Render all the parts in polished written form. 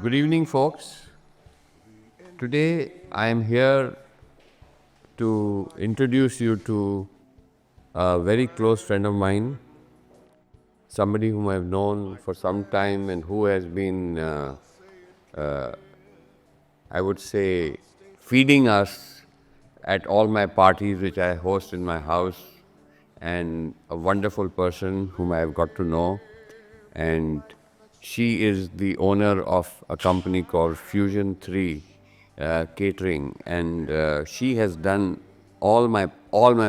Good evening, folks. Today I am here to introduce you to a very close friend of mine, somebody whom I've known for some time and who has been, I would say, feeding us at all my parties which I host in my house, and a wonderful person whom I have got to know. And she is the owner of a company called Fusion 3 Catering, and she has done all my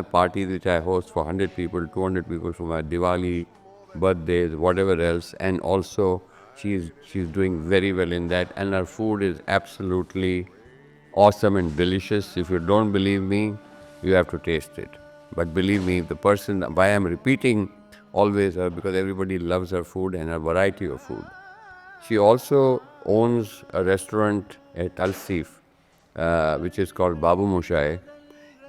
parties which I host for 100 people, 200 people for my Diwali, birthdays, whatever else, and also she's doing very well in that, and her food is absolutely awesome and delicious. If you don't believe me, you have to taste it. But believe me, the person why I'm repeating always her, because everybody loves her food and her variety of food. She also owns a restaurant at Alsif, which is called Babu Mushai.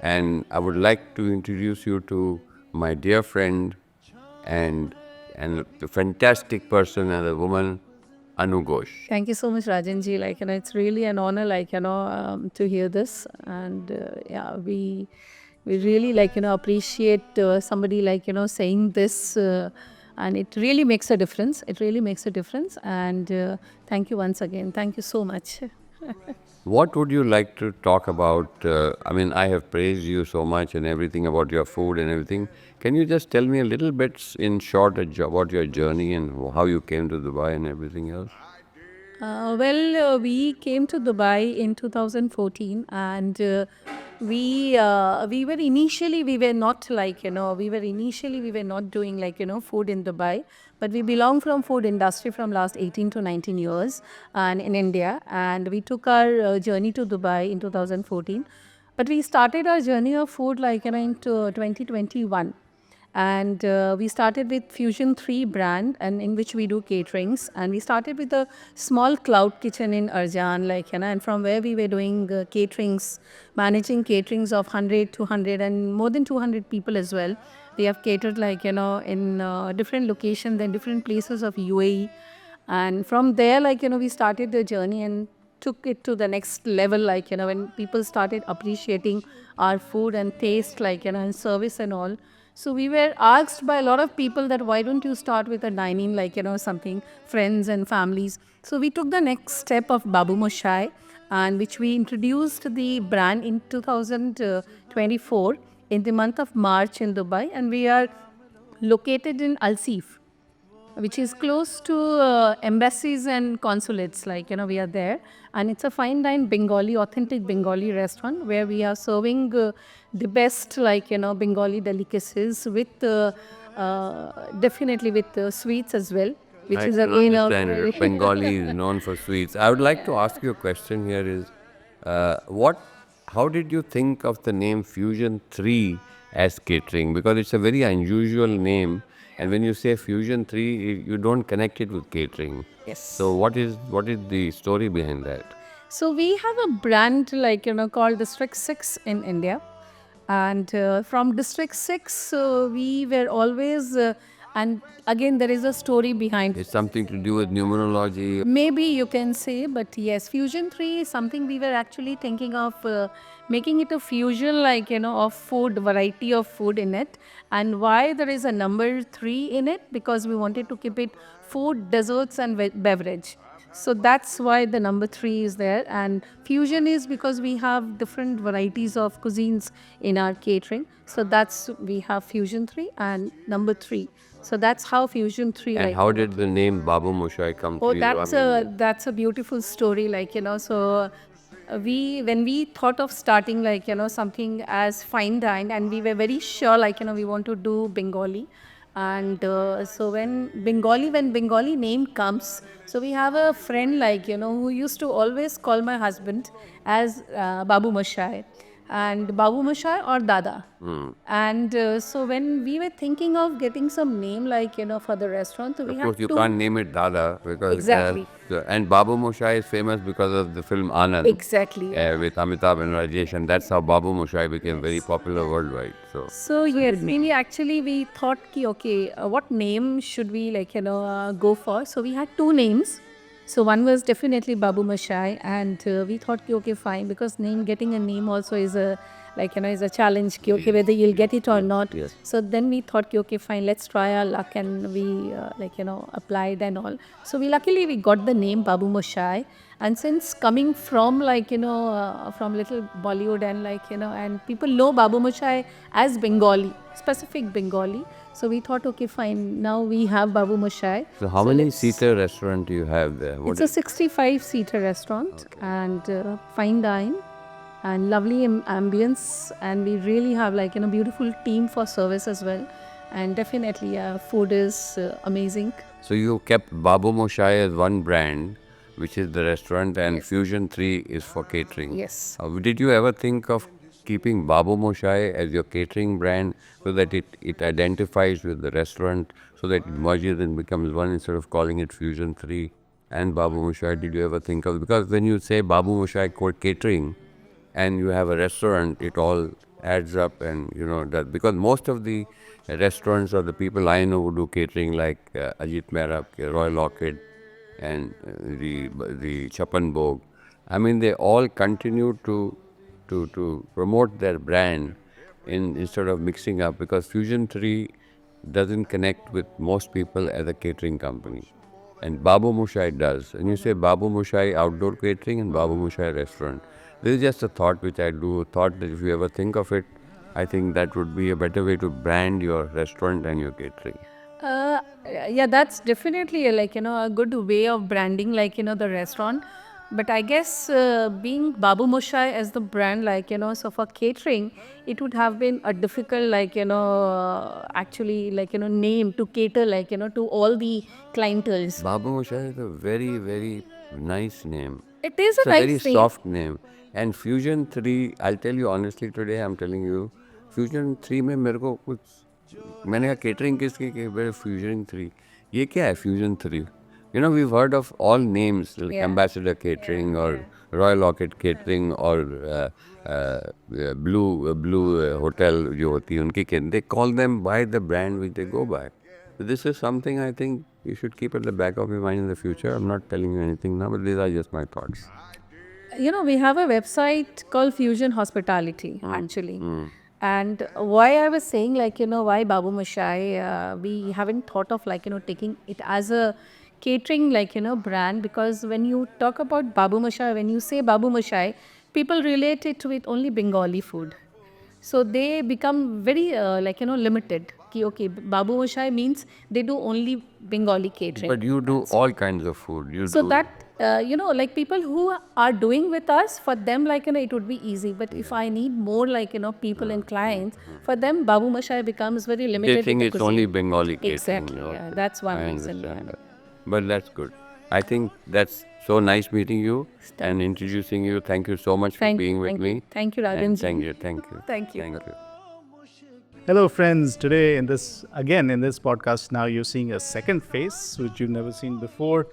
And I would like to introduce you to my dear friend and and a fantastic person and a woman, Anu Ghosh. Thank you so much, Rajanji. It's really an honor, to hear this. And yeah, we really, appreciate somebody, saying this. And it really makes a difference. It really makes a difference. And thank you once again. Thank you so much. What would you like to talk about? I mean, I have praised you so much and everything about your food and everything. Can you just tell me a little bit in short about your journey and how you came to Dubai and everything else? We came to Dubai in 2014, and we were initially we were not we were not doing food in Dubai, but we belong from food industry from last 18 to 19 years, and in India, and we took our journey to Dubai in 2014, but we started our journey of food in 2021, and we started with Fusion 3 brand, and in which we do caterings, and we started with a small cloud kitchen in Arjan, and from where we were doing caterings, managing caterings of 100, 200 and more than 200 people as well. We have catered in different locations and different places of UAE, and from there we started the journey and took it to the next level, when people started appreciating our food and taste, and service and all. So we were asked by a lot of people that why don't you start with a dining, something, friends and families. So we took the next step of Babu Moshai, and which we introduced the brand in 2024 in the month of March in Dubai, and we are located in Alsif, which is close to embassies and consulates. We are there, and it's a fine dine Bengali, authentic Bengali restaurant where we are serving the best, Bengali delicacies with definitely with sweets as well, which I is can again a understand it. Bengali is known for sweets. I would like to ask you a question here is, how did you think of the name Fusion 3 as catering? Because it's a very unusual name. And when you say Fusion 3, you don't connect it with catering. Yes. So what is the story behind that? So we have a brand called District 6 in India, and from District 6 we were always and again there is a story behind. It's something to do with numerology. Maybe you can say, but yes, Fusion 3 is something we were actually thinking of making it a fusion, of food, variety of food in it. And why there is a number 3 in it? Because we wanted to keep it food, desserts, and beverage. So that's why the number 3 is there. And fusion is because we have different varieties of cuisines in our catering. So that's, we have Fusion 3 and number 3. So that's how Fusion 3. And how did the name Babu Moshai come Oh, to you? I mean, that's a beautiful story. So we when we thought of starting something as fine dine, and we were very sure we want to do Bengali, and so when Bengali name comes, so we have a friend who used to always call my husband as Babu Moshai, and Babu Moshai or Dada. And so when we were thinking of getting some name for the restaurant, so we of had course, you two. can't name it Dada because Exactly. and Babu Moshai is famous because of the film Anand. Exactly. With Amitabh and Rajesh, and that's how Babu Moshai became very popular worldwide. So yes, really actually we thought ki okay, what name should we go for? So we had two names. So one was definitely Babu Mashai, and we thought, ki, okay, fine, because getting a name also is a is a challenge. Ki, okay, whether you'll get it or not. Yes. So then we thought, ki, okay, fine, let's try our luck, and we applied and all. So we got the name Babu Mashai, and since coming from from little Bollywood and and people know Babu Mashai as Bengali, specific Bengali. So we thought, okay, fine, now we have Babu Mashai. So how many let's- seater restaurant do you have there? It's a 65-seater restaurant and fine dine and lovely ambience, and we really have beautiful team for service as well, and definitely food is amazing. So you kept Babu Moshai as one brand, which is the restaurant, and Fusion 3 is for catering. Yes. Did you ever think of keeping Babu Moshai as your catering brand so that it identifies with the restaurant, so that it merges and becomes one instead of calling it Fusion 3 and Babu Moshai? Did you ever think of, because when you say Babu Moshai catering and you have a restaurant, it all adds up, and that, because most of the restaurants or the people I know who do catering, like Ajit Mehra, Roy Lockett, and the Chapan Bhog, I mean, they all continue to promote their brand instead of mixing up, because Fusion 3 doesn't connect with most people as a catering company. And Babu Moshai does. And you say Babu Moshai outdoor catering and Babu Moshai restaurant. This is just a thought which I do. Thought that if you ever think of it, I think that would be a better way to brand your restaurant and your catering. Yeah, that's definitely a good way of branding the restaurant. But I guess being Babu Moshai as the brand, so for catering, it would have been a difficult actually name to cater to all the clienteles. Babu Moshai is a very, very nice name. It is It's a a very nice name. soft name. And Fusion 3, I'll tell you honestly today, I'm telling you, Fusion 3 में मेरे को कुछ, मैंने कहा catering किसकी की, मेरे Fusion 3, ये क्या है Fusion 3? We've heard of all names, like Yeah. Ambassador Catering or Royal Lockett Catering or Blue Hotel जो होती है उनकी catering. They call them by the brand which they go by. So this is something I think you should keep at the back of your mind in the future. I'm not telling you anything now, but these are just my thoughts. We have a website called Fusion Hospitality, actually. And why I was saying, why Babu Mashai, we haven't thought of, taking it as a catering, brand, because when you talk about Babu Mashai, when you say Babu Mashai, people relate it with only Bengali food. So they become very, limited. Ki, okay, Babu Mashai means they do only Bengali catering. But you do all kinds of food. You So do that, people who are doing with us, for them, it would be easy. But if I need more, people and clients, for them, Babu Mashai becomes very limited. they with think the it's cuisine. only Bengali catering. Exactly. Yeah, that's one I reason. understand Yeah. that. But that's good. I think that's so nice meeting you and introducing you. Thank you so much for being with me. Thank you, And Rajan. thank you. Thank you. Thank you. Thank you. Hello, friends. Today, in this podcast, now you're seeing a second face which you've never seen before.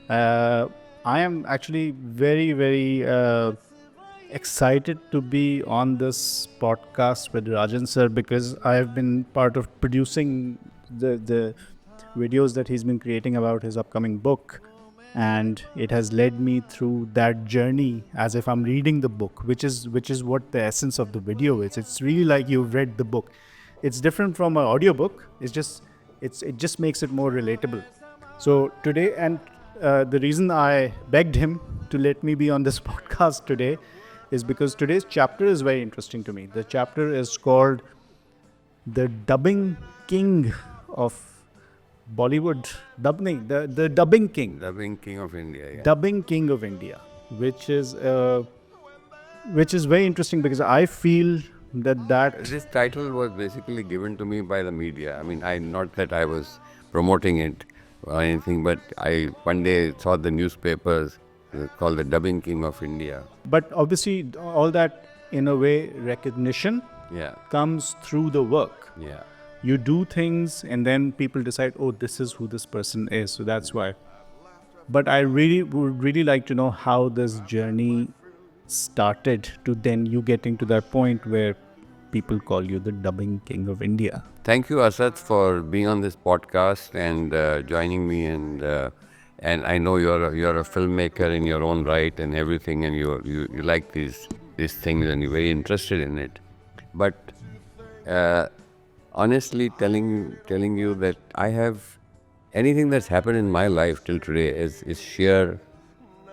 I am actually very, very excited to be on this podcast with Rajan sir, because I have been part of producing the videos that he's been creating about his upcoming book, and it has led me through that journey as if I'm reading the book, which is what the essence of the video is. It's really like you've read the book. It's different from an audiobook. It just makes it more relatable. So today, and the reason I begged him to let me be on this podcast today is because today's chapter is very interesting to me. The chapter is called The Dubbing King of Bollywood. The Dubbing King. Dubbing King of India. Yeah. Dubbing King of India, which is very interesting, because I feel that This title was basically given to me by the media. I mean, not that I was promoting it or anything, but I one day saw the newspapers called the Dubbing King of India. but obviously all that, in a way, recognition Yeah. comes through the work. Yeah. You do things and then people decide, oh, this is who this person is, so that's why. But I would really like to know how this journey started to then you getting to that point where people call you the Dubbing King of India. Thank you, Asad, for being on this podcast and joining me and and I know you're a filmmaker in your own right and everything, and you like these things and you're very interested in it. But honestly, telling you that I have anything that's happened in my life till today is sheer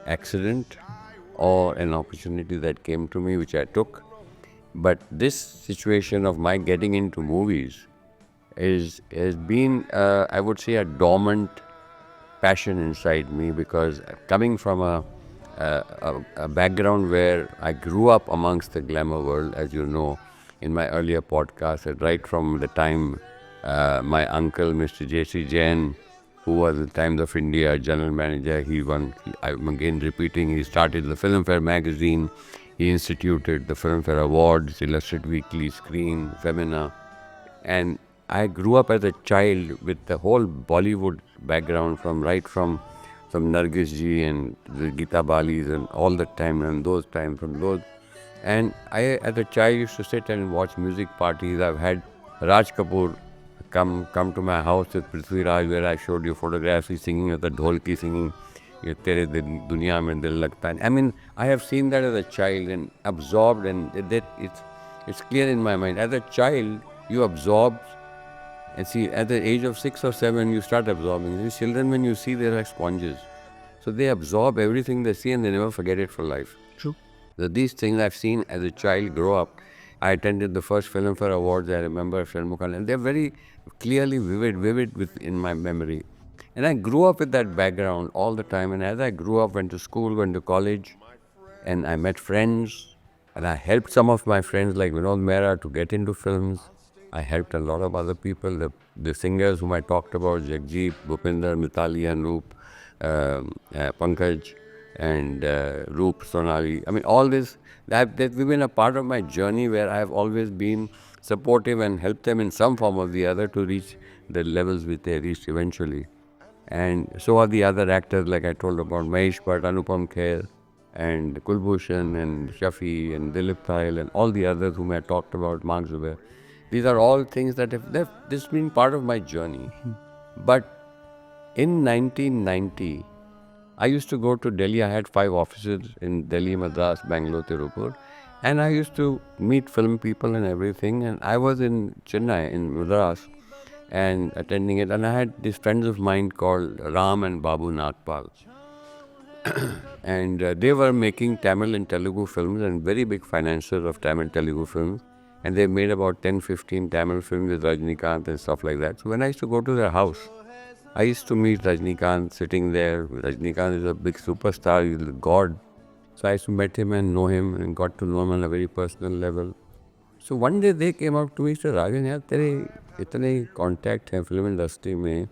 accident or an opportunity that came to me which I took. But this situation of my getting into movies has been, I would say, a dormant passion inside me, because coming from a background where I grew up amongst the glamour world, as you know, in my earlier podcast, that right from the time my uncle, Mr. J.C. Jain, who was at the Times of India general manager, I'm again repeating, he started the Filmfare magazine, he instituted the Filmfare Awards, Illustrated Weekly, Screen, Femina, and I grew up as a child with the whole Bollywood background from Nargis ji and the Geeta Balis and all the time, and those time from those. And I, as a child, used to sit and watch music parties. I've had Raj Kapoor come to my house with Prithvi Raj, where I showed you photographs. He's singing at the dholki, singing "Ye Tere Duniya Mein Dil Lagta Hai." I mean, I have seen that as a child and absorbed, and that it's clear in my mind. As a child, you absorb. And see, at the age of 6 or 7, you start absorbing. These children, when you see, they're like sponges. So they absorb everything they see and they never forget it for life. True. So these things I've seen as a child grow up. I attended the first Filmfare Awards, I remember Sharmukhan, and they're very clearly vivid in my memory. And I grew up with that background all the time. And as I grew up, went to school, went to college, and I met friends, and I helped some of my friends like Vinod Mehra to get into films. I helped a lot of other people, the singers whom I talked about, Jagjit, Bhupinder, Mitali, Anoop, Pankaj, and Roop, Sonali. I mean, all this, they've been a part of my journey where I've always been supportive and helped them in some form or the other to reach the levels which they reached eventually. And so are the other actors, like I told about Mahesh Bhatt, Anupam Kher, and Kulbhushan, and Shafi, and Dilip Thayil, and all the others whom I talked about, Mark Zubair. These are all things that this has been part of my journey. But in 1990, I used to go to Delhi. I had 5 offices in Delhi, Madras, Bangalore, Tirupur. And I used to meet film people and everything. And I was in Chennai, in Madras, and attending it. And I had these friends of mine called Ram and Babu Nagpal. And they were making Tamil and Telugu films and very big financiers of Tamil and Telugu films. And they made about 10-15 Tamil films with Rajnikant and stuff like that. So when I used to go to their house, I used to meet Rajnikant sitting there. Rajnikant is a big superstar, he's a god. So I used to meet him and know him and got to know him on a very personal level. So one day they came up to me and said, Rajan, यार तेरे इतने contact हैं film industry में,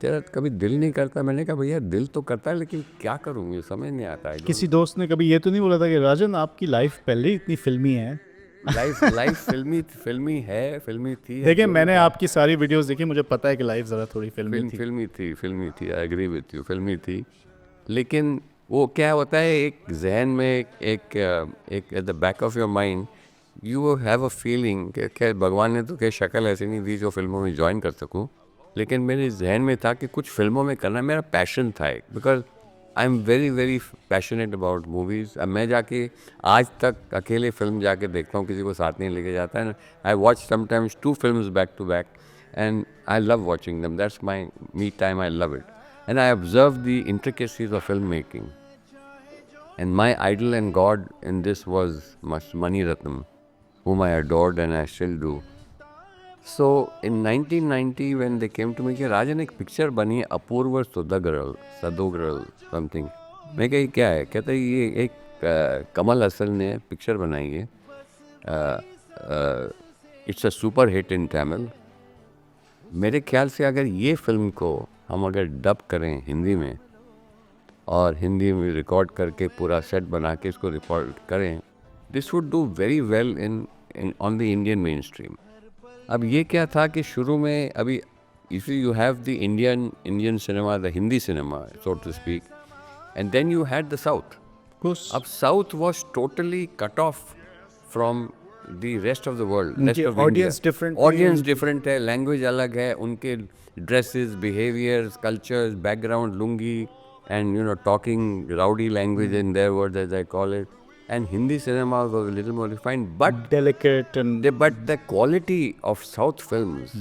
तेरा कभी दिल नहीं करता? मैंने कहा भैया दिल तो करता है, लेकिन क्या करूँ, ये समझ नहीं आता है. किसी दोस्त ने कभी ये तो नहीं बोला था कि राजन आपकी लाइफ पहले ही इतनी फिल्मी है? लाइफ फिल्मी है, फिल्मी थी. देखिए, मैंने आपकी सारी वीडियोस देखी, मुझे पता है कि लाइफ ज़रा थोड़ी फिल्मी थी. फिल्मी थी, आई एग्री विथ यू, फिल्मी थी. लेकिन वो क्या होता है, एक जहन में एक at the back of your mind you have a feeling कि क्या भगवान ने तो क्या शक्ल ऐसी नहीं दी जो फिल्मों में ज्वाइन कर सकूं. लेकिन मेरे जहन में था कि कुछ फिल्मों में करना मेरा पैशन था, because I am very passionate about movies. अब मैं जाके आज तक अकेले फिल्म जाके देखता हूँ, किसी को साथ नहीं लेके जाता है. I watch sometimes 2 films back to back and I love watching them. That's my me time, I love it. And I observe the intricacies of filmmaking. And my idol and god in this was Mani Ratnam, whom I adored and I still do. So in 1990 when they came to me कि राजन एक picture बनी है अपूर्व सदोगरल something. मैं कही क्या है? कहते ये एक कमल हसन ने पिक्चर बनाई है, it's a super hit in Tamil. मेरे ख्याल से अगर ये फिल्म को हम अगर डब करें हिंदी में और हिंदी में रिकॉर्ड करके पूरा सेट बना के इसको रिकॉर्ड करें, this would do very well in on the Indian mainstream. अब ये क्या था कि शुरू में अभी if you have the Indian cinema, the Hindi cinema so to speak, and then you had the south. अब south was totally cut off from the rest of the world. Audience different है, लैंग्वेज अलग है, उनके dresses, behaviours, cultures, background, lungi, and talking rowdy language in their words, as I call it. And Hindi cinema was a little more refined, but Delicate and the quality of South films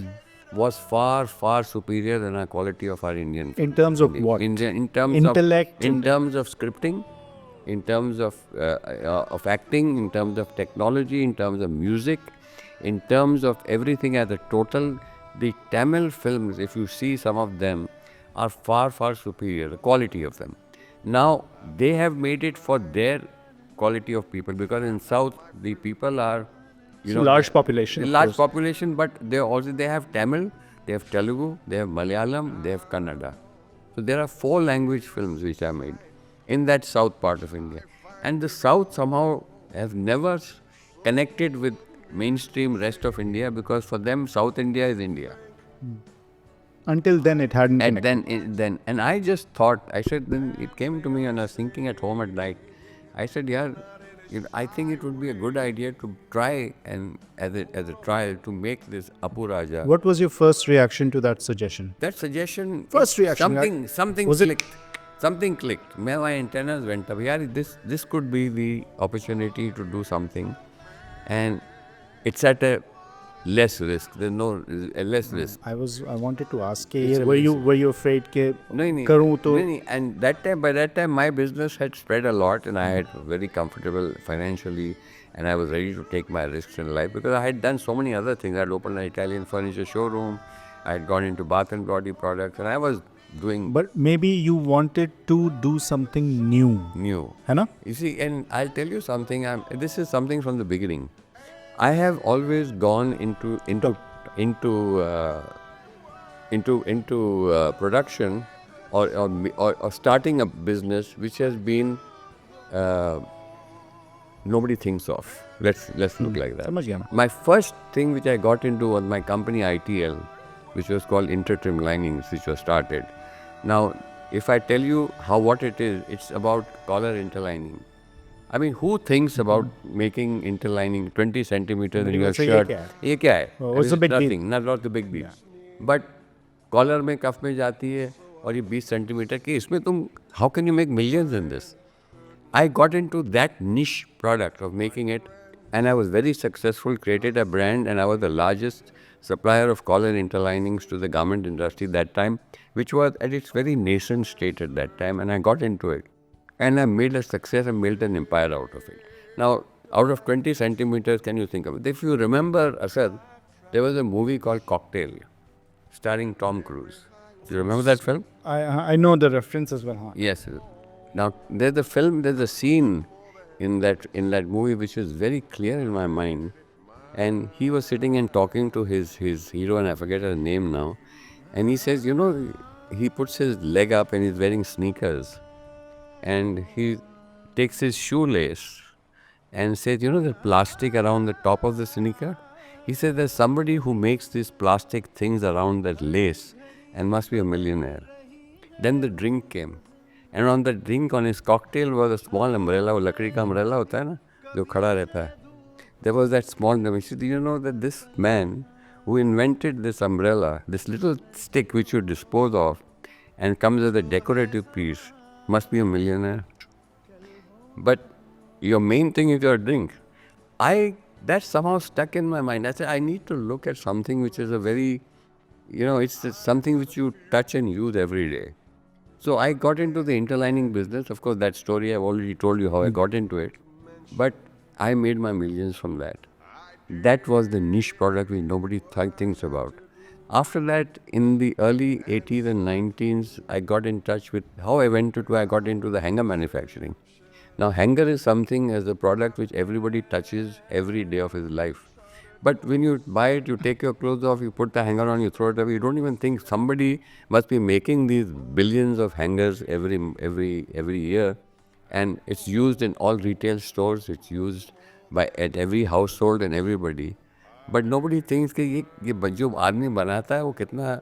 was far, far superior than the quality of our Indian films. in terms of what? In terms Intellect of, in and- terms of scripting, in terms of acting, in terms of technology, in terms of music, in terms of everything as a total. The Tamil films, if you see some of them, are far, far superior, the quality of them. Now, they have made it for their quality of people, because in South, the people are, It's a large population, a of large course. population, but they have Tamil, they have Telugu, they have Malayalam, they have Kannada. So there are 4 language films which are made in that south part of India. And the south somehow have never connected with mainstream rest of India, because for them South India is India. Until then, it hadn't. And connected. and I just thought, I said, then it came to me when I was thinking at home at night. I said, yeah, I think it would be a good idea to try and as a trial to make this Apu Raja. What was your first reaction to that suggestion? That suggestion, First reaction, something was it- clicked. Something clicked. My antennas went up. Yeah, this could be the opportunity to do something, and it's at a less risk. There's no a less risk. I wanted to ask, It's a were you afraid कि नहीं, करूँ तो नहीं, and by that time my business had spread a lot, and I had very comfortable financially, and I was ready to take my risks in life, because I had done so many other things. I had opened an Italian furniture showroom, I had gone into bath and body products, and I was doing But maybe you wanted to do something new, new. है ना? You see, and I'll tell you something. This is something from the beginning. I have always gone into production or starting a business which has been nobody thinks of. Let's look like that. समझ गया मैं. My first thing which I got into was my company ITL, which was called Intertrim Linings, which was started. Now, if I tell you what it is, it's about collar interlining. I mean, who thinks about making interlining 20 centimeters in your So shirt? ये क्या है? ये क्या है? Oh, I mean, it's a big deal. nothing, not a big deal. But collar में कफ में जाती है और ये 20 सेंटीमीटर की, इसमें तुम how can you make millions in this? I got into that niche product of making it, and I was very successful, created a brand, and I was the largest supplier of collar interlinings to the garment industry that time, which was at its very nascent state at that time, and I got into it. And I made a success and built an empire out of it. Now, out of 20 centimeters, can you think of it? If you remember, Asad, there was a movie called Cocktail, starring Tom Cruise. Do you remember that film? I know the reference as well. हाँ. Yes. Now there's a scene in that movie which is very clear in my mind, and he was sitting and talking to his hero, and I forget her name now, and he says, he puts his leg up and he's wearing sneakers, and he takes his shoelace and says, the plastic around the top of the sneaker. He says there's somebody who makes these plastic things around that lace and must be a millionaire. Then the drink came. And on the drink, on his cocktail, was a small umbrella, वो लकड़ी का umbrella होता है ना, जो खड़ा रहता है. There was that small umbrella. He said, do you know that this man who invented this umbrella, this little stick which you dispose of and comes as a decorative piece, must be a millionaire? But your main thing is your drink. That somehow stuck in my mind. I said, I need to look at something which is a very, it's something which you touch and use every day. So I got into the interlining business. Of course, that story I've already told you how I got into it. But I made my millions from that. That was the niche product which nobody thinks about. After that, in the early 80s and 90s, I got in touch with how I got into the hanger manufacturing. Now, hanger is something as a product which everybody touches every day of his life. But when you buy it, you take your clothes off, you put the hanger on, you throw it away. You don't even think somebody must be making these billions of hangers every year, and it's used in all retail stores. It's used at every household and everybody. But nobody thinks कि ये जो आदमी बनाता है वो कितना,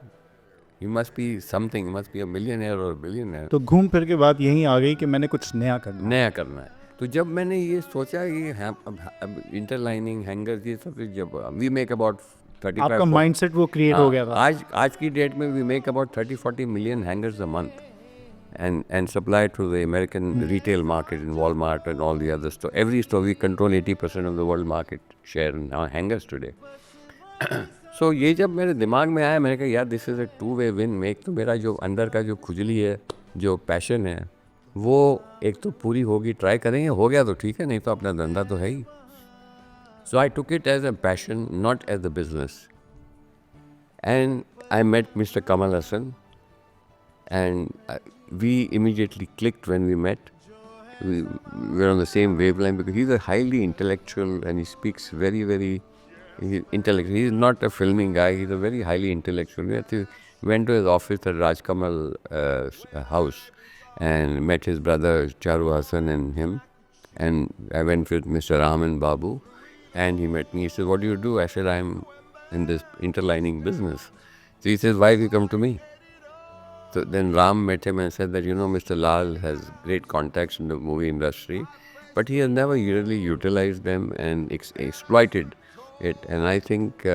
he must be something, he must be a millionaire or a billionaire. तो घूम फिर के बात यहीं आ गई कि मैंने कुछ नया करना. नया करना है. तो जब मैंने ये सोचा कि अब इंटरलाइनिंग हैंगर्स ये सब, जब वी मेक अबाउट 35 आपका माइंडसेट वो क्रिएट हो गया था. आज की डेट में we make about 30-40 million hangers a month. and supply to the American retail market in Walmart and all the other stores. Every store, we control 80% of the world market share in our hangers today. So ये जब मेरे दिमाग में आया, मैंने कहा यार this is a two way win. एक तो मेरा जो अंदर का जो खुजली है, जो पैशन है, वो एक तो पूरी होगी, ट्राई करेंगे, हो गया तो ठीक है, नहीं तो अपना धंधा तो है ही. So I took it as a passion, not as a business. And I met Mr. Kamal Hassan, and we immediately clicked when we met. We were on the same wavelength because he's a highly intellectual and he speaks very, very intellectual. He's not a filming guy, he's a very highly intellectual. We went to his office at Rajkamal house and met his brother Charu Hassan and him. And I went with Mr. Raman Babu and he met me. He said, "What do you do?" I said, "I'm in this interlining business." So he says, "Why have you come to me?" So then Ram met him and said that, Mr. Lal has great contacts in the movie industry, but he has never really utilized them and exploited it. And I think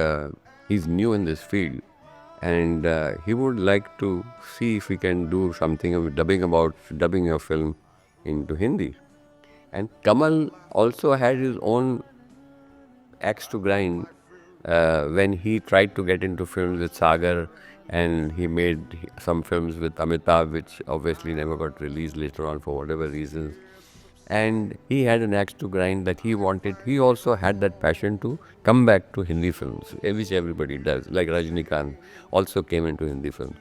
he's new in this field. And he would like to see if we can do something of dubbing your film into Hindi. And Kamal also had his own axe to grind when he tried to get into films with Sagar, and he made some films with Amitabh, which obviously never got released later on for whatever reasons. And he had an axe to grind that he wanted. He also had that passion to come back to Hindi films, which everybody does. Like Rajinikanth also came into Hindi films.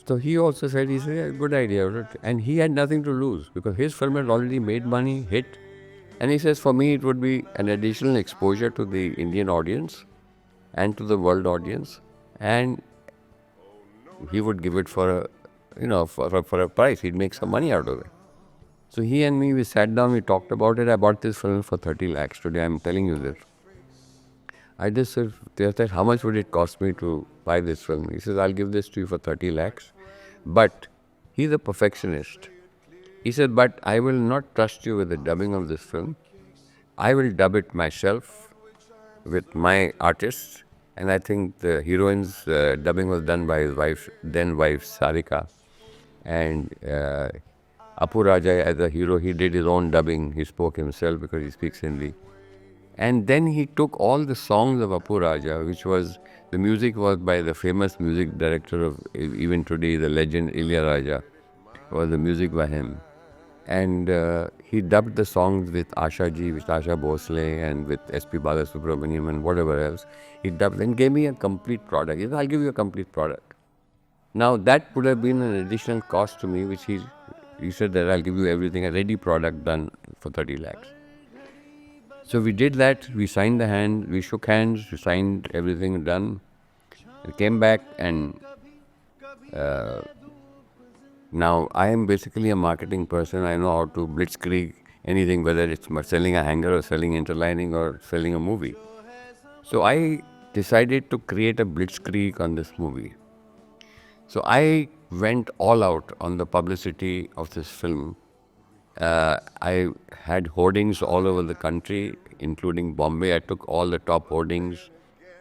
So he also said, he said, good idea. And he had nothing to lose because his film had already made money, hit. And he says, for me, it would be an additional exposure to the Indian audience and to the world audience. And he would give it for a price. He'd make some money out of it. So he and me, we sat down, we talked about it. I bought this film for 30 lakhs. Today I'm telling you this. I just said, how much would it cost me to buy this film? He says, I'll give this to you for 30 lakhs. But he's a perfectionist. He said, but I will not trust you with the dubbing of this film. I will dub it myself with my artists. And I think the heroine's dubbing was done by his then wife Sarika. And Apu Raja, as a hero, he did his own dubbing. He spoke himself because he speaks Hindi. And then he took all the songs of Apu Raja, the music was by the famous music director of even today, the legend Ilayaraja, was the music by him. And he dubbed the songs with Asha Ji, with Asha Bhosle, and with S.P. Balasubramaniam and whatever else. He dubbed and gave me a complete product. He said, I'll give you a complete product. Now that would have been an additional cost to me, which he said that I'll give you everything, a ready product done for 30 lakhs. So we did that, we signed we shook hands, we signed everything done. We came back and now I am basically a marketing person. I know how to blitzkrieg anything, whether it's selling a hanger or selling interlining or selling a movie. So I decided to create a blitzkrieg on this movie. So I went all out on the publicity of this film. I had hoardings all over the country, including Bombay. I took all the top hoardings.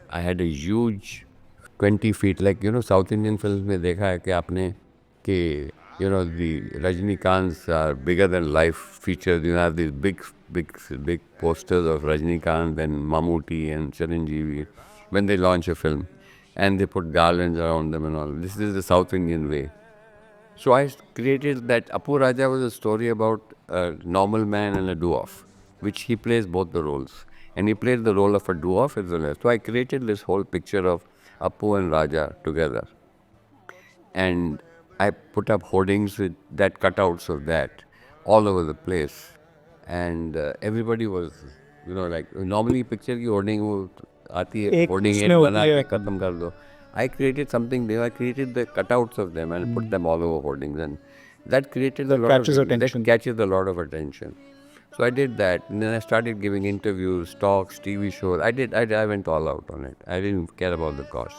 I had a huge 20 feet, like, South Indian films mein dekha hai ki aapne, the Rajinikanths are bigger than life features. You have these big posters of Rajinikanth and Mammootty and Chiranjeevi when they launch a film. And they put garlands around them and all. This is the South Indian way. So I created that. Apu Raja was a story about a normal man and a dwarf, which he plays both the roles. And he played the role of a dwarf as well as. So I created this whole picture of Apu and Raja together. And I put up hoardings with that cutouts of that all over the place. And everybody was, like, normally picture ki hoarding wo aati hai, hoarding it bana ke khatam kar do. I created something new. I created the cutouts of them and put them all over hoardings, and that created that catches a lot of attention. So I did that, and then I started giving interviews, talks, TV shows. I went all out on it. I didn't care about the cost.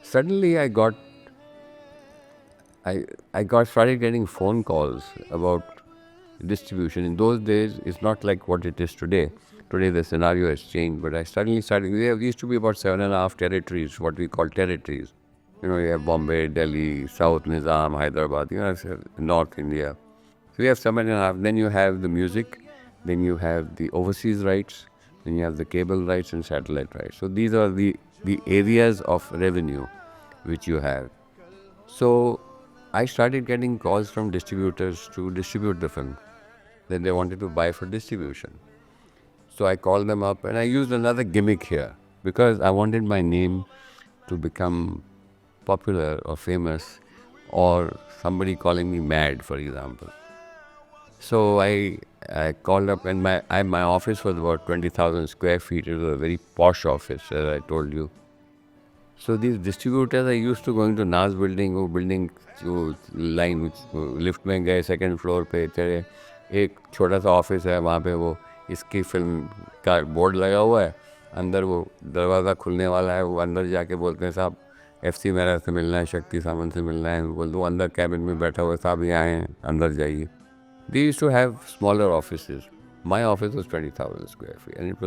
Suddenly I started getting phone calls about distribution. In those days, it's not like what it is today. Today the scenario has changed, but I suddenly started, we used to be about 7.5 territories, what we call territories. You know, you have Bombay, Delhi, South Nizam, Hyderabad, you know, North India. So you have 7.5. Then you have the music, then you have the overseas rights, then you have the cable rights and satellite rights. So these are the areas of revenue which you have. So I started getting calls from distributors to distribute the film. Then they wanted to buy for distribution. So I called them up and I used another gimmick here because I wanted my name to become popular or famous or somebody calling me mad, for example. So I called up and my office was about 20,000 square feet. It was a very posh office, as I told you. So these distributors are used to going to Naz building, वो building जो line lift में गए second floor पे चढ़े एक छोटा सा office है वहाँ पे वो इसकी फिल्म का बोर्ड लगा हुआ है अंदर वो दरवाज़ा खुलने वाला है वो अंदर जाके बोलते हैं साहब FC मेरा से मिलना है शक्ति सामंत से मिलना है बोल दो अंदर कैबिन में बैठा हुआ है साहब यहाँ आए हैं अंदर जाइए They used to have smaller offices. My office was 20,000 square feet and it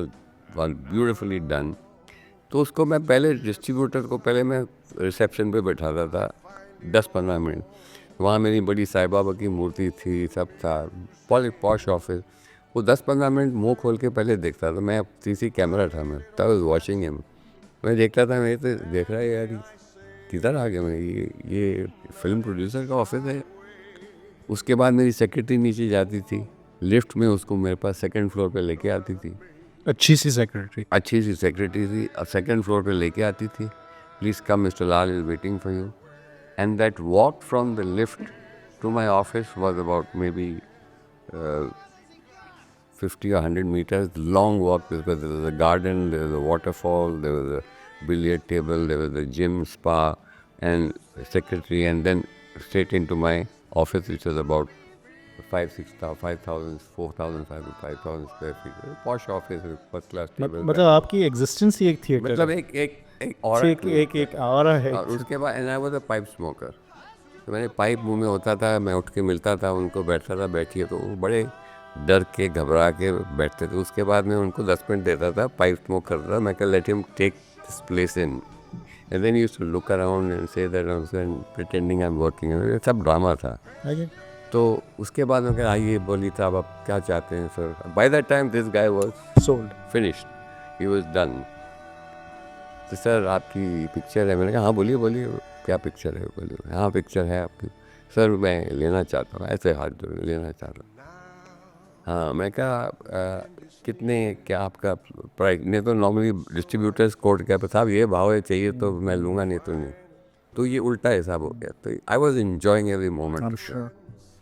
was beautifully done. तो उसको मैं पहले डिस्ट्रीब्यूटर को पहले मैं रिसेप्शन पे बैठाता था 10-15 मिनट वहाँ मेरी बड़ी साईं बाबा की मूर्ति थी सब था पॉश ऑफिस वो 10-15 मिनट मुंह खोल के पहले देखता था मैं सीसी कैमरा था मैं तब वाज वाचिंग हिम मैं देखता था मैं तो देख रहा है यार किधर आ गया मैं ये फिल्म प्रोड्यूसर का ऑफिस है उसके बाद मेरी सेक्रेटरी नीचे जाती थी लिफ्ट में उसको मेरे पास सेकंड फ्लोर पे लेके आती थी अच्छी सी सेक्रेटरी अच्छी सी सेक्रेटरी थी अब सेकंड फ्लोर पे लेके आती थी please come mister Lal is waiting for you and that walk from the lift to my office was about maybe 50 or 100 meters long walk because there was a garden, there was a waterfall, there was a billiard table, there was a gym, spa and secretary and then straight into my office which was about 5,000, 4,000, 5,000 square feet. Posh office, first class table. मतलब आपकी existence ही एक theatre मतलब एक और एक और है और उसके बाद and I was a pipe smoker तो मैंने पाइप मुंह में होता था मैं उठ के मिलता था उनको बैठता था बैठिए तो वो बड़े डर के घबरा के बैठते थे उसके बाद मैं उनको 10 मिनट देता था पाइप स्मोक करता था मैं कह let him take this place in and then used to look around and say that I am pretending I am working सब ड्रामा था तो उसके बाद मैं कहा आइए बोली साहब आप क्या चाहते हैं sir by that time this guy was sold finished he was done तो सर आपकी पिक्चर है मैंने कहा हाँ बोलिए बोलिए क्या पिक्चर है बोलिए हाँ पिक्चर है आपकी सर मैं लेना चाहता हूँ ऐसे हाथ जोड़ लेना चाहता हूँ हाँ मैं कहा कितने क्या आपका प्राइस नहीं तो नॉर्मली डिस्ट्रीब्यूटर्स कोड क्या साहब ये भाव है चाहिए तो मैं लूँगा नहीं तो नहीं तो ये उल्टा हिसाब हो गया तो I was enjoying every moment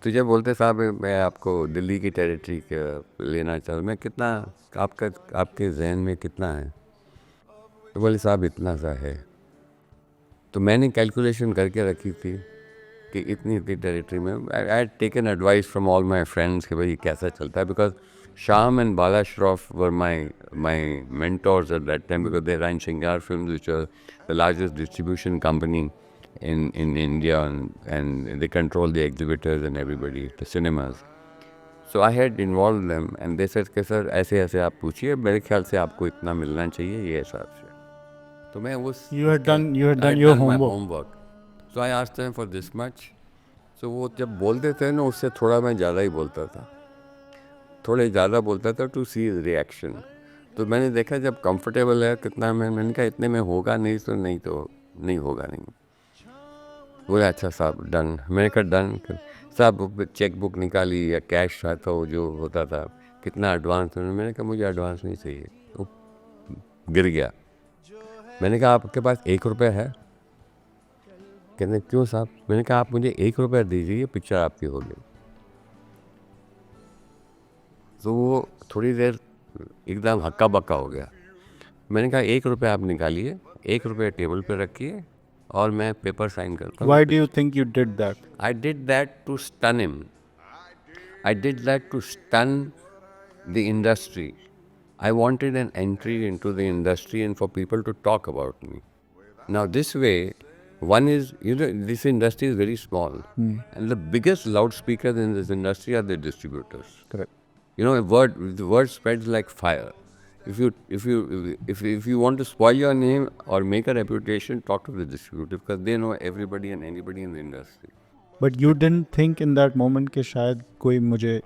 तो जब बोलते साहब मैं आपको दिल्ली की टेरिटरी लेना चाहूँ मैं कितना आपके जहन में कितना है तो बोले साहब इतना सा है तो मैंने कैलकुलेशन करके रखी थी कि इतनी टेरिटरी में I had taken advice from all my friends कि भाई ये कैसा चलता है because Sham and Bala Shroff were my mentors at that time because they ran Shingar Films, which was the largest distribution company in India, and they controlled the exhibitors and everybody, the cinemas. So I had involved them, and they said कि sir ऐसे ऐसे आप पूछिए मेरे ख्याल से आपको इतना मिलना चाहिए ये हिसाब से तो मैं उस You had done your homework. So I asked them for this much. So वो जब बोलते थे ना उससे थोड़ा मैं ज़्यादा ही बोलता था थोड़े ज़्यादा बोलता था टू सी रिएक्शन तो मैंने देखा जब कंफर्टेबल है कितना मैंने कहा इतने में होगा नहीं तो नहीं होगा नहीं बोले अच्छा साहब डन मैंने कहा डन साहब चेक बुक निकाली या कैश था तो जो होता था कितना एडवांस मैंने कहा मुझे एडवांस नहीं चाहिए तो गिर गया मैंने कहा आपके पास 1 रुपया है कहते क्यों साहब मैंने कहा आप मुझे 1 रुपया दीजिए पिक्चर आपकी होगी तो वो थोड़ी देर एकदम हक्का बक्का हो गया मैंने कहा 1 रुपया आप निकालिए 1 रुपया टेबल पे रखिए और मैं पेपर साइन करता हूँ Why do you think you did that? I did that to stun him. I did that to stun the industry. I wanted an entry into the industry and for people to talk about me. Now this way, one is, this industry is very small. And the biggest loudspeakers in this industry are the distributors. Correct. The word spreads like fire. if you want to spoil your name or make a reputation, talk to the distributor because they know everybody and anybody in the industry. But you didn't think in that moment कि शायद कोई मुझे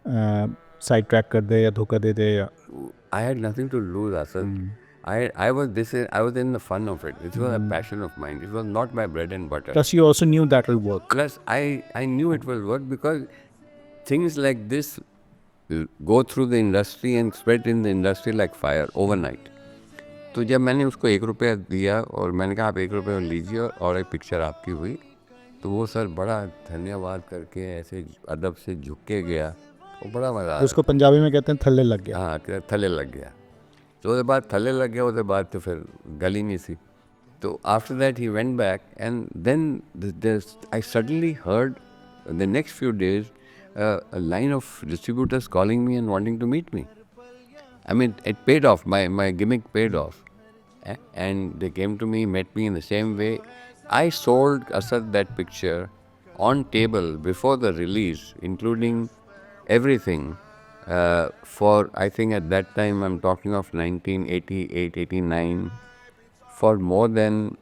side track कर दे या धोखा दे दे या I had nothing to lose, Asad. I was in the fun of it. It was a passion of mine. It was not my bread and butter. Plus you also knew that will work. Plus, I knew it will work because things like this go through the industry and spread in the industry like fire overnight. तो जब मैंने उसको ₹1 दिया और मैंने कहा आप ₹1 लीजिए और एक पिक्चर आपकी हुई, तो वो सर बड़ा धन्यवाद करके ऐसे अदब से झुक के गया और बड़ा मज़ा आया। उसको पंजाबी में कहते हैं थल्ले लग गया. हाँ थले लग गया. तो उसके बाद थले लग गया, उसके बाद तो फिर गली नहीं सी. तो after that he went back and then I suddenly heard in the next few days a line of distributors calling me and wanting to meet me. I mean, it paid off. My gimmick paid off. And they came to me, met me in the same way. I sold Asad that picture on table before the release, including everything, for, I think at that time, I'm talking of 1988, 89, for more than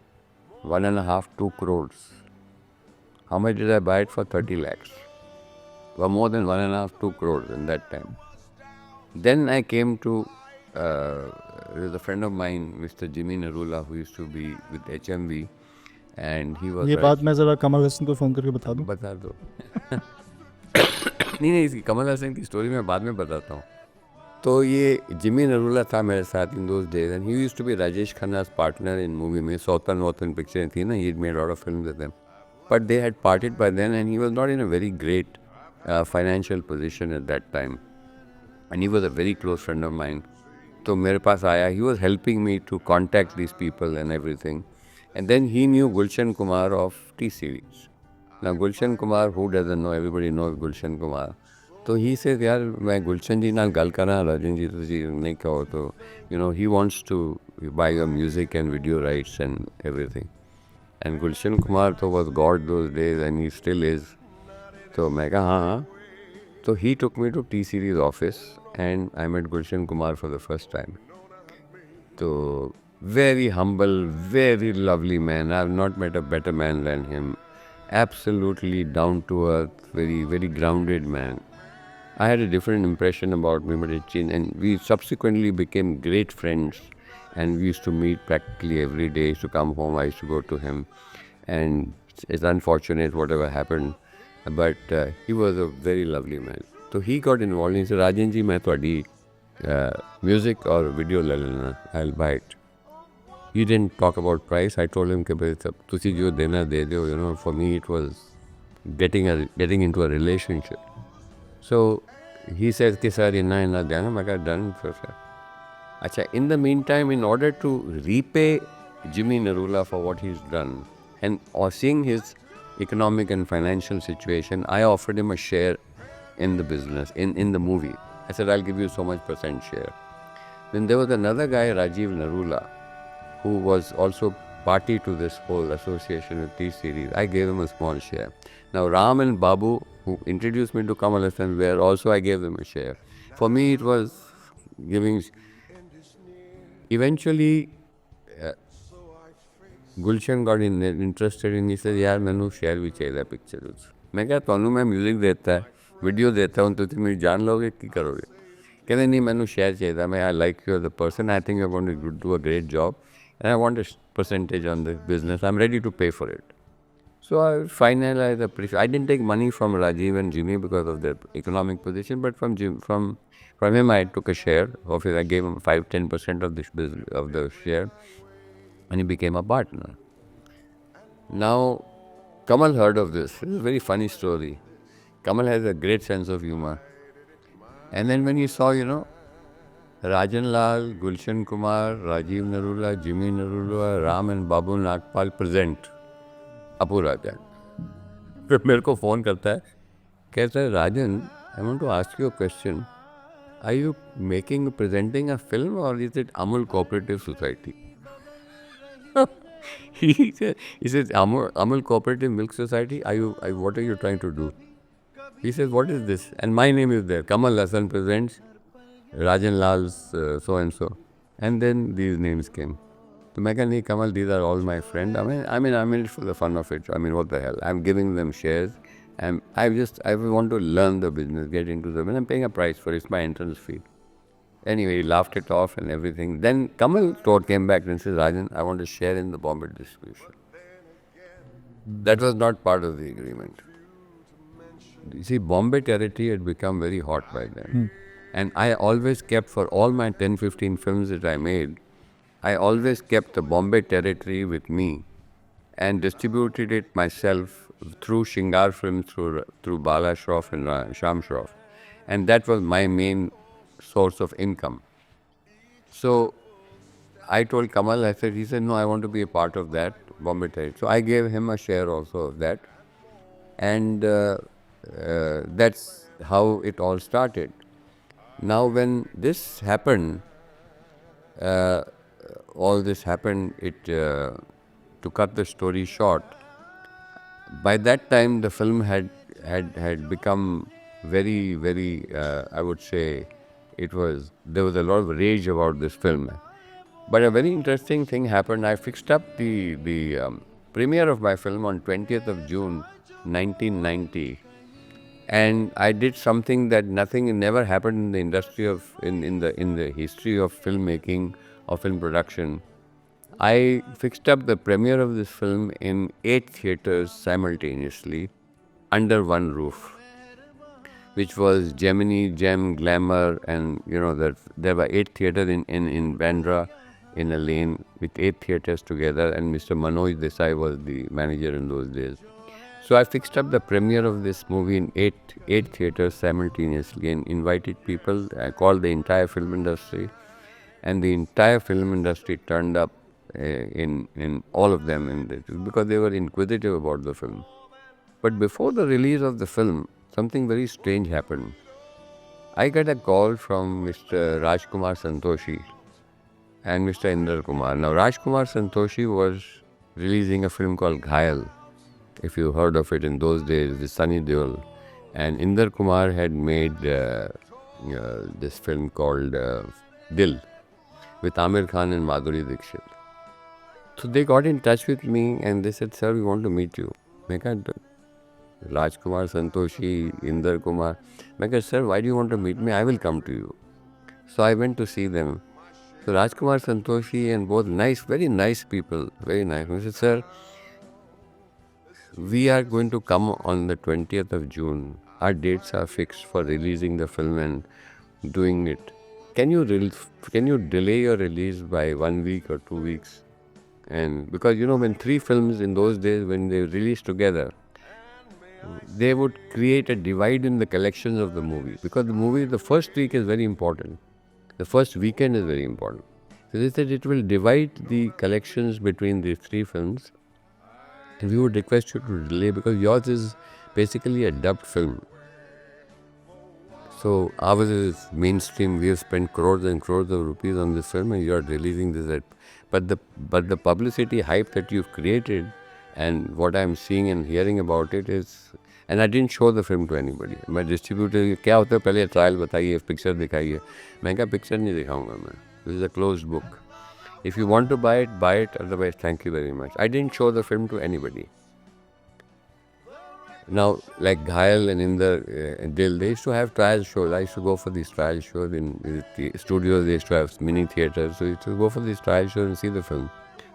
1.5, 2 crores. How much did I buy it for? 30 lakhs. For more than 1.5, 2 crores in that time. Then I came to, there's a friend of mine, Mr. Jimmy Narula, who used to be with HMV, and he was... ये बात मैं ज़रा कमल हसन को phone करके बता दूँ. बता दो. नहीं इसकी कमल हसन की स्टोरी मैं बाद में बताता हूँ. तो ये जिमी नरूला था मेरे साथ in those days, and he used to be Rajesh Khanna's partner in movie में Southern picture थी ना, he'd made a lot of films with them. But they had parted by then, and he was not in a very great financial position at that time. And he was a very close friend of mine. So मेरे पास आया, he was helping me to contact these people and everything. And then he knew Gulshan Kumar of T-Series. Now Gulshan Kumar, who doesn't know, everybody knows Gulshan Kumar. So he says, यार मैं गुलशन जी नाल गल करा, राजन जी तो जी नहीं कहो तो, you know, he wants to buy your music and video rights and everything. And Gulshan Kumar तो was God those days and he still is. तो मैं कहा हाँ. So he took me to T-Series office and I met Gulshan Kumar for the first time. So very humble, very lovely man. I have not met a better man than him. Absolutely down to earth, very, very grounded man. I had a different impression about me, but it changed. And we subsequently became great friends. And we used to meet practically every day. He used to come home, I used to go to him. And it's unfortunate whatever happened. But he was a very lovely man. So he got involved. He said, Rajan ji, मैं तुम्हारी music or video ले लेना. I'll buy it. He didn't talk about price. I told him कि भाई सब तुसी जो देना दे दो. You know, for me it was getting into a relationship. So he said कि सर इन्ना देना. मैं कहा done. Acha, in the meantime, in order to repay Jimmy Narula for what he's done, and seeing his economic and financial situation, I offered him a share in the business, in the movie. I said, I'll give you so much % share. Then there was another guy, Rajiv Narula, who was also party to this whole association with T-Series. I gave him a small share. Now Ram and Babu, who introduced me to Kamal Hassan, where also I gave them a share. For me, it was giving... Eventually, Gulshan got interested in, he said, यार मैंने share भी चाहिए picture. मैं कहा तोनू मैं music देता है, video देता हूँ, तो तुम मेरी जान लोगे कि करोगे. कहते नहीं मैंने शेयर चाहिए. मैं I like you as a person, I think you are going to do a great job and I want a percentage on the business. I'm ready to pay for it. So I finalized I didn't take money from Rajiv and Jimmy because of their economic position, but from him I took a share of it. I gave him 5-10% of this business, of the share, and he became a partner. Now, Kamal heard of this. It's a very funny story. Kamal has a great sense of humor. And then when he saw, you know, Rajan Lal, Gulshan Kumar, Rajiv Narula, Jimmy Narula, Ram and Babu Nagpal present, Apu Rajan. फिर मेरे को phone करता है, कहता है राजन, I want to ask you a question. Are you presenting a film or is it Amul Cooperative Society? he says Amul Cooperative Milk Society. What are you trying to do? He says, what is this? And my name is there. Kamal Hassan presents Rajan Lal's so and so. And then these names came. So I said, Kamal, these are all my friends. I'm in it for the fun of it. I mean, what the hell? I'm giving them shares. And I want to learn the business, get into the business. I'm paying a price for it. It's my entrance fee. Anyway, he laughed it off and everything. Then Kamal came back and said, Rajan, I want to share in the Bombay distribution. That was not part of the agreement. You see, Bombay territory had become very hot by then. And I always kept, for all my 10, 15 films that I made, I always kept the Bombay territory with me and distributed it myself through Shingar Films, through Bala Shroff and Sham Shroff. And that was my main source of income. So I told Kamal, he said, no, I want to be a part of that Bombay territory. So I gave him a share also of that. And that's how it all started. Now, when this happened, all this happened, to cut the story short, by that time the film had become very, very, I would say, there was a lot of rage about this film. But a very interesting thing happened. I fixed up the premiere of my film on 20th of June, 1990. And I did something that never happened in the industry in the history of filmmaking or film production. I fixed up the premiere of this film in 8 theaters simultaneously under one roof, which was Gemini, Gem, Glamour, and there were 8 theaters in Bandra, in a lane with 8 theaters together, and Mr. Manoj Desai was the manager in those days. So I fixed up the premiere of this movie in eight theaters simultaneously and invited people. I called the entire film industry, and the entire film industry turned up in all of them, because they were inquisitive about the film. But before the release of the film, something very strange happened. I got a call from Mr. Rajkumar Santoshi and Mr. Inder Kumar. Now, Rajkumar Santoshi was releasing a film called Ghayal, if you heard of it in those days, with Sunny Deol. And Inder Kumar had made this film called Dil, with Amir Khan and Madhuri Dixit. So they got in touch with me and they said, sir, we want to meet you. I said, Rajkumar Santoshi, Inder Kumar. I said, sir, why do you want to meet me? I will come to you. So I went to see them. So Rajkumar Santoshi and both very nice people, very nice. I said, sir, we are going to come on the 20th of June. Our dates are fixed for releasing the film and doing it. Can you delay your release by 1 week or 2 weeks? And because when 3 films in those days, when they released together, they would create a divide in the collections of the movie, because the first week is very important. The first weekend is very important. So they said it will divide the collections between these 3 films. And we would request you to delay, because yours is basically a dubbed film. So ours is mainstream. We have spent crores and crores of rupees on this film, and you are releasing this. But the publicity hype that you've created, and what I'm seeing and hearing about it is, and I didn't show the film to anybody. My distributor, क्या होता है पहले trial बताइए, picture दिखाइए. मैं कहा picture नहीं दिखाऊंगा मैं. This is a closed book. If you want to buy it, otherwise thank you very much. I didn't show the film to anybody. Now, like Ghayal and Inder Dil, they used to have trial shows. I used to go for these trial shows in the studios. They used to have mini theaters. So I used to go for these trial shows and see the film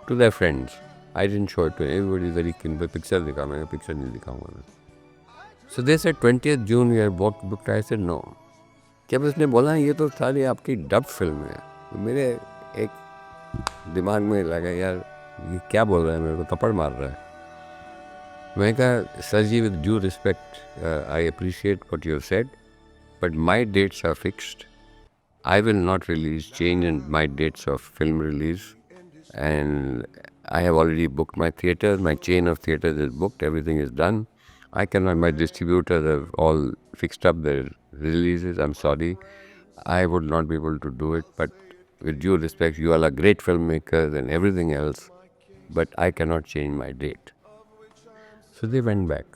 to their friends. I didn't show it to everybody. Very keen, but picture dikha, maine picture nahi dikhaunga. So they said 20th June we are booked. I said no. जब उसने बोला ये तो सारी आपकी dub film है, तो मेरे एक दिमाग में लगा यार ये क्या बोल रहा है, मेरे को थप्पड़ मार रहा है. मैंने कहा sir ji, with due respect, I appreciate what you have said, but my dates are fixed. I will not change my dates of film release, and I have already booked my theaters. My chain of theaters is booked. Everything is done. I cannot. My distributors have all fixed up their releases. I'm sorry, I would not be able to do it. But with due respect, you all are great filmmakers and everything else, but I cannot change my date. So they went back.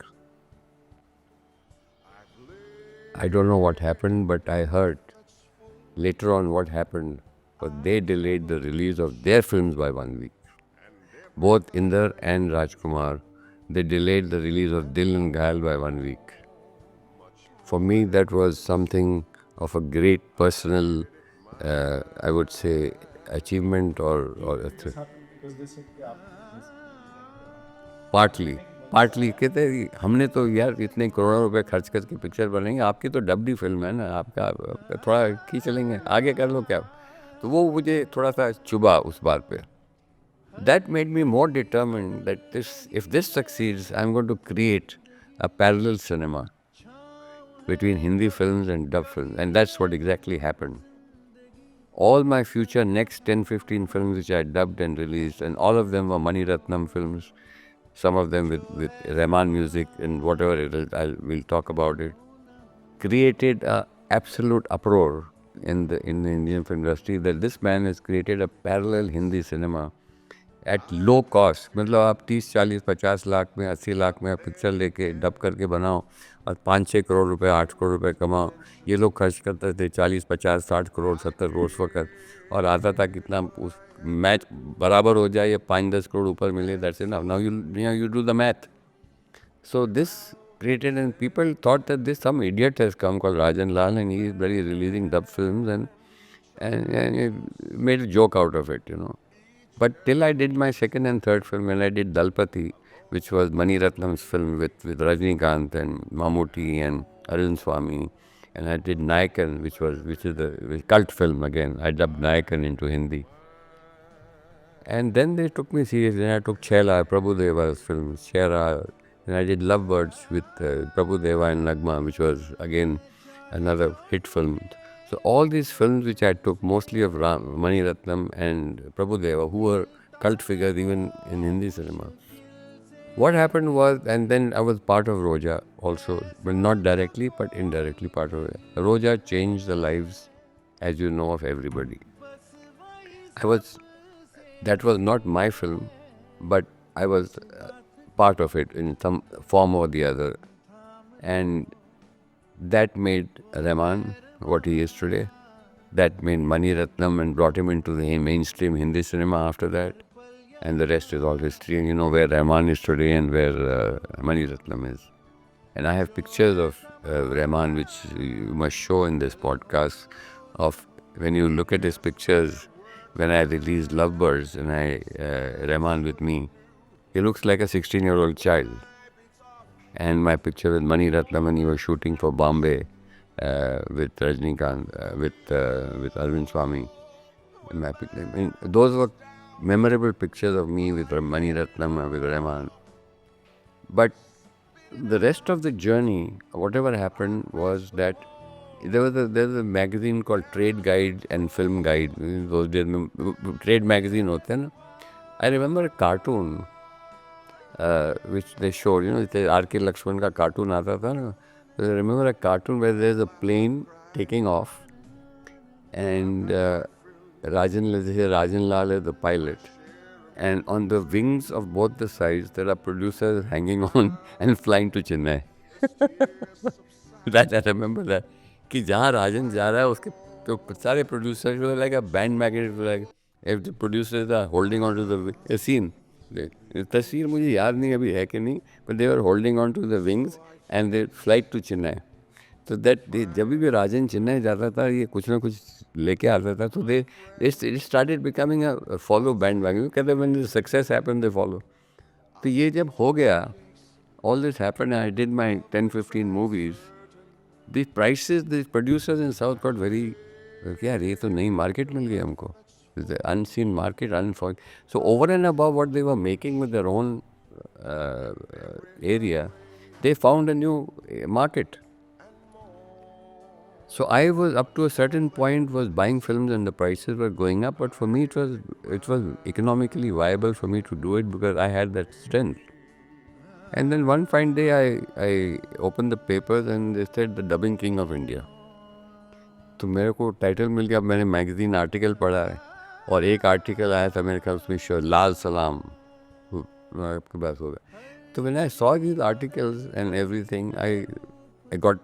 I don't know what happened, but I heard Later on, what happened was they delayed the release of their films by 1 week. Both Inder and Rajkumar, they delayed the release of Dil and Ghayal by 1 week. For me, that was something of a great personal, I would say, achievement or partly कहते हमने तो यार इतने करोड़ों रुपए खर्च करके picture बनेंगे, आपकी तो डबडी फिल्म है ना, आपका थोड़ा खींच लेंगे, आगे कर लो क्या. तो वो मुझे थोड़ा सा चुभा उस बात पे. That made me more determined that if this succeeds, I'm going to create a parallel cinema between Hindi films and dub films, and that's what exactly happened. All my future next 10-15 films which I dubbed and released, and all of them were Mani Ratnam films, some of them with Rahman music and whatever it is, we'll talk about it, created a absolute uproar in the Indian film industry that this man has created a parallel Hindi cinema at low cost. मतलब आप 30, 40, 50 लाख में 80 लाख में picture लेके dub करके बनाओ और 5-6 करोड़ रुपए 8 करोड़ रुपए कमाओ. ये लोग खर्च करते थे 40, 50, 60 करोड़ 70 करोड़ उस वक्त, और आता था कितना उस मैच बराबर हो जाए या 5-10 करोड़ ऊपर मिले. That's enough. Now you do the math. So this created, and people thought that this some idiot has come called Rajan Lal and he is very releasing dub films and he made a joke out of it, But till I did my second and third film, when I did Dalpati, which was Mani Ratnam's film with Rajnikant and Mammootty and Arun Swamy, and I did Nayakan, which is the cult film again. I dubbed Nayakan into Hindi. And then they took me seriously, and I took Chhela, Prabhu Deva's film, Chhera, and I did Lovebirds with Prabhu Deva and Nagma, which was again another hit film. So all these films which I took, mostly of Mani Ratnam and Prabhu Deva, who were cult figures even in Hindi cinema. What happened was, and then I was part of Roja also, but not directly, but indirectly part of it. Roja changed the lives, as you know, of everybody. That was not my film, but I was part of it in some form or the other. And that made Rahman what he is today. That made Mani Ratnam and brought him into the mainstream Hindi cinema after that. And the rest is all history. And you know where Rahman is today and where Mani Ratnam is. And I have pictures of Rahman, which you must show in this podcast, of when you look at his pictures, when I released Lovebirds and Rahman with me, he looks like a 16-year-old child. And my picture with Mani Ratnam when he was shooting for Bombay with Rajnikant, with Arvind Swamy. Those were memorable pictures of me with Mani Ratnam, with Rahman. But the rest of the journey, whatever happened was that there's a magazine called Trade Guide and Film Guide. Those days, trade magazine hote na. I remember a cartoon which they showed, R.K. Lakshman ka cartoon aata tha na. I remember a cartoon where there's a plane taking off and Rajan Lal is the pilot. And on the wings of both the sides, there are producers hanging on and flying to Chennai. That I remember that. कि जहाँ राजन जा रहा है उसके तो सारे producers were like a band magnet, like if the producers are holding on to the scene. तस्वीर मुझे याद नहीं अभी है कि नहीं, but they were holding on to the wings and they flight to Chennai. So that जब भी राजन चेन्नई जाता था ये कुछ ना कुछ लेके आता था, तो they started becoming a follow bandwagon. कहते when the success happened they follow. तो ये जब हो गया, all this happened, I did my 10-15 movies. The prices, the producers in South got very, यार ये तो नई market मिल गई हमको. The unseen market, so over and above what they were making with their own area, they found a new market. So I was up to a certain point was buying films and the prices were going up, but for me it was economically viable for me to do it because I had that strength. And then one fine day I opened the papers and they said the dubbing king of India. तो मेरे को title मिल गया, मैंने magazine article पढ़ा है और एक article आया था मेरे ख्याल उसमें लाल सलाम आपके पास होगा. तो when I saw these articles and everything, I got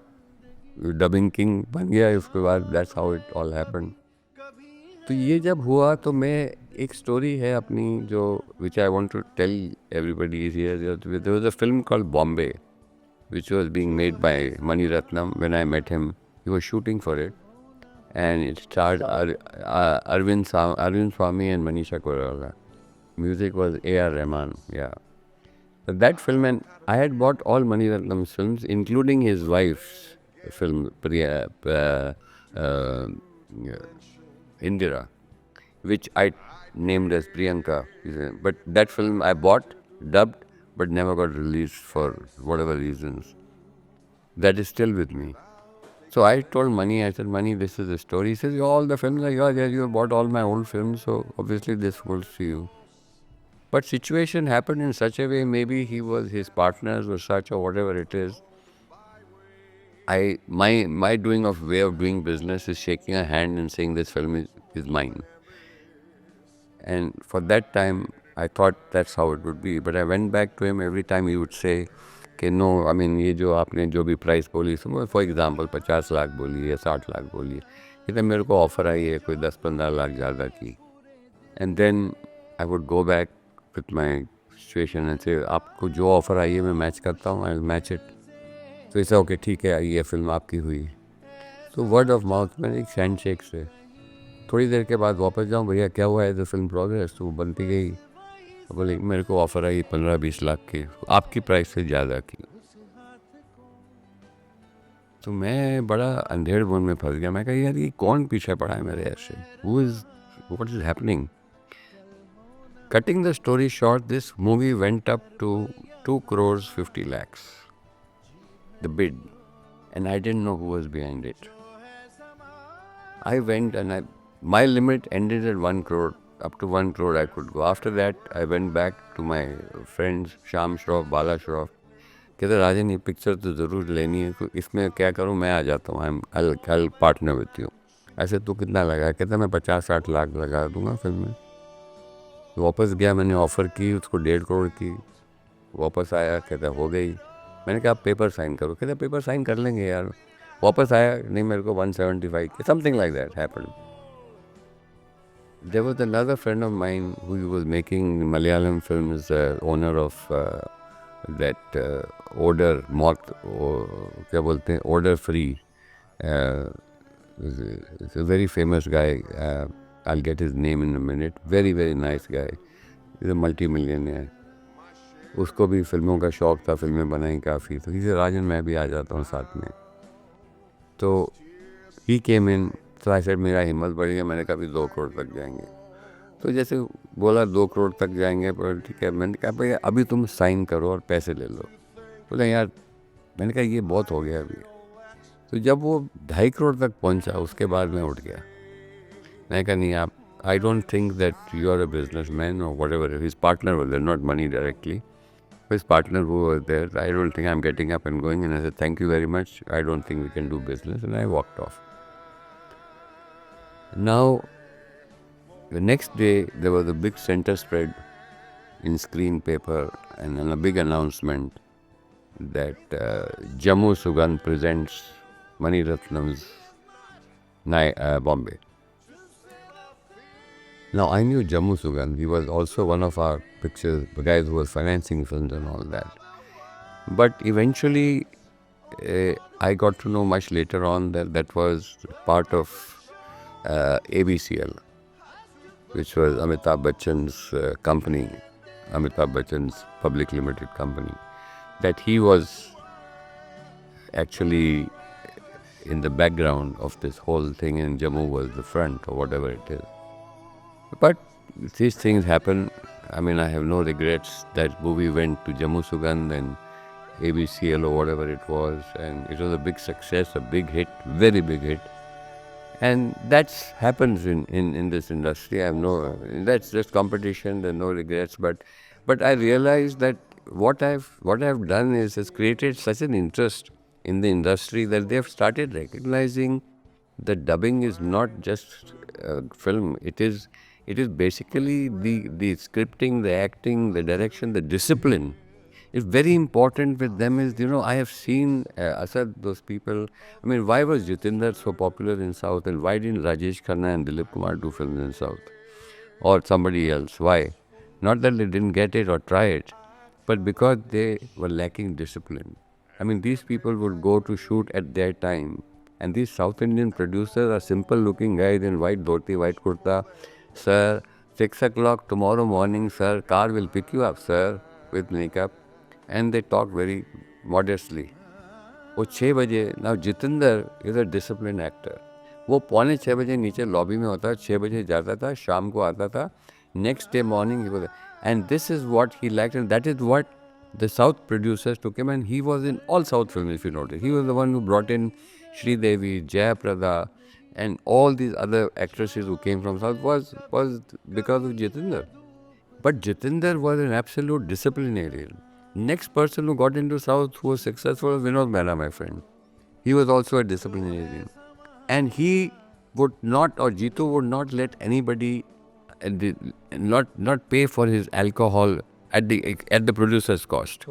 dubbing king बन गया उसके बाद. That's how it all happened. तो ये जब हुआ तो मैं एक स्टोरी है अपनी जो which I want to tell everybody is here. There was a film called Bombay which was being made by Mani Ratnam. When I met him, he was shooting for it, and it starred Arvind Swamy and Manisha Koirala. Music was A.R. Rahman. Yeah, so that film, and I had bought all Mani Ratnam's films, including his wife's film, Indira, which I named as Priyanka. But that film I bought, dubbed, but never got released for whatever reasons. That is still with me. So I told Mani, I said, Mani, this is the story. He says, all the films are yours. You have bought all my old films, so obviously this goes to you. But situation happened in such a way, maybe his partners were such or whatever it is. My doing of way of doing business is shaking a hand and saying this film is mine. And for that time, I thought that's how it would be. But I went back to him every time he would say, कि no I mean ये जो आपने जो भी price बोली for example 50 lakh बोली या 60 लाख बोली ये तो मेरे को ऑफ़र आई है कोई 10-15 लाख ज़्यादा की. And then I would go back with my situation and say आपको जो ऑफ़र आई है मैं मैच करता हूँ, आई मैच इट. तो ऐसा ओके ठीक है ये फिल्म आपकी हुई. तो वर्ड ऑफ माउथ में एक हैंड शेक से थोड़ी देर के बाद वापस जाऊँ, भैया क्या हुआ है तो फिल्म प्रोग्रेस. तो वो बनती गई. बोले मेरे को ऑफ़र आई 15-20 लाख की, आपकी प्राइस से ज़्यादा की. तो मैं बड़ा अंधेड़ बुन में फंस गया. मैं कहा यार ये कौन पीछे पड़ा है मेरे ऐसे. What is happening. Cutting the story short, this movie went up to 2 crore 50 lakhs the bid, and I didn't know who was behind it. I went and my limit ended at 1 crore. Up to 1 crore I could go. After that, I went back to my friends, Sham Shroff, Bala Shroff. कहते राजन ये picture तो ज़रूर लेनी है, तो इसमें क्या करूँ, मैं आ जाता हूँ, I'll पार्टनर विथ यू. ऐसे तो कितना लगा. कहता मैं 50-60 लाख लगा दूंगा फिल्म में. वापस गया, मैंने ऑफ़र की उसको 1.5 crore की. वापस आया, कहता हो गई. मैंने कहा आप पेपर साइन करो. कहता पेपर साइन कर लेंगे यार. वापस आया, नहीं मेरे को 175 की. Something like that happened. There was another friend of mine who was making Malayalam films, owner of that Order Moth, क्या बोलते हैं, Order Free. It's a very famous guy. I'll get his name in a minute. Very, very nice guy. He's a multi-millionaire. उसको भी फिल्मों का शौक था, फिल्में बनाई काफ़ी. तो इसे राजन मैं भी आ जाता हूँ साथ में. तो he came in. तो आई सेड मेरा हिम्मत बढ़ गया. मैंने कहा 2 करोड़ तक जाएंगे. तो जैसे बोला 2 करोड़ तक जाएंगे, पर ठीक है. मैंने कहा भैया अभी तुम साइन करो और पैसे ले लो. बोले यार, मैंने कहा ये बहुत हो गया अभी. तो जब वो 2.5 करोड़ तक पहुंचा, उसके बाद मैं उठ गया. मैंने कहा नहीं आप, I don't think that you are a business man और whatever. His partner was there, not money directly. His partner who was there, I don't think I'm getting up and going. And I said, thank you very much. I don't think we can do business. And I walked off. Now, the next day, there was a big center spread in screen paper and a big announcement that Jammu Sugandh presents Mani Ratnam's Bombay. Now, I knew Jammu Sugandh. He was also one of our pictures, the guys who was financing films and all that. But eventually, I got to know much later on that that was part of ABCL, which was Amitabh Bachchan's company, Amitabh Bachchan's public limited company, that he was actually in the background of this whole thing, and Jammu was the front or whatever it is. But these things happen. I mean, I have no regrets. That movie went to Jammu Sugandh and ABCL or whatever it was, and it was a big success, a big hit, very big hit. And that happens in this industry. I have no, that's just competition. There's no regrets. But I realized that what I've done is has created such an interest in the industry that they have started recognizing that dubbing is not just film. It is basically the scripting, the acting, the direction, the discipline It's very important with them is, I have seen, Asad, those people. I mean, why was Jitinder so popular in South, and why didn't Rajesh Khanna and Dilip Kumar do films in South? Or somebody else? Why? Not that they didn't get it or try it, but because they were lacking discipline. I mean, these people would go to shoot at their time, and these South Indian producers are simple looking guys in white dhoti, white kurta. Sir, 6 o'clock tomorrow morning, sir, car will pick you up, sir, with makeup. And they talk very modestly. वो 6 बजे, now Jitinder is a disciplined actor. वो पौने 6 बजे नीचे lobby में होता, 6 बजे जाता था, शाम को आता था. Next day morning he was, and this is what he liked, and that is what the South producers took him, and he was in all South films, if you notice. He was the one who brought in Sri Devi, Jayaprada, and all these other actresses who came from South was because of Jitinder. But Jitinder was an absolute disciplinarian. Next person who got into South who was successful was Vinod Mehra, my friend. He was also a disciplinarian. And he would not, or Jitu would not let anybody not pay for his alcohol at the producer's cost.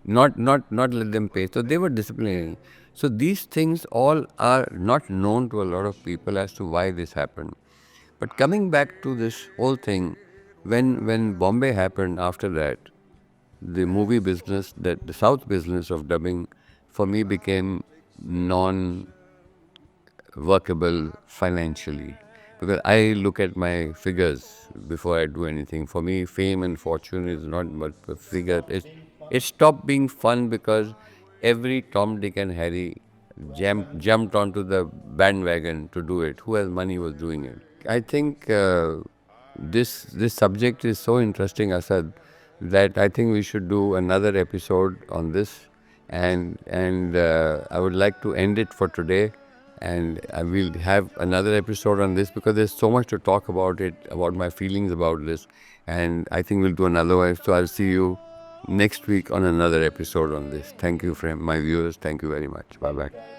Not let them pay. So they were disciplinary. So these things all are not known to a lot of people as to why this happened. But coming back to this whole thing, when Bombay happened after that, the movie business, the South business of dubbing, for me became non-workable financially. Because I look at my figures before I do anything. For me, fame and fortune is not but a figure. It stopped being fun because every Tom, Dick and Harry jumped onto the bandwagon to do it. Who has money was doing it. I think this subject is so interesting, Asad, that I think we should do another episode on this, and I would like to end it for today, and I will have another episode on this because there's so much to talk about it, about my feelings about this, and I think we'll do another one. So I'll see you next week on another episode on this. Thank you, my viewers. Thank you very much. Bye bye.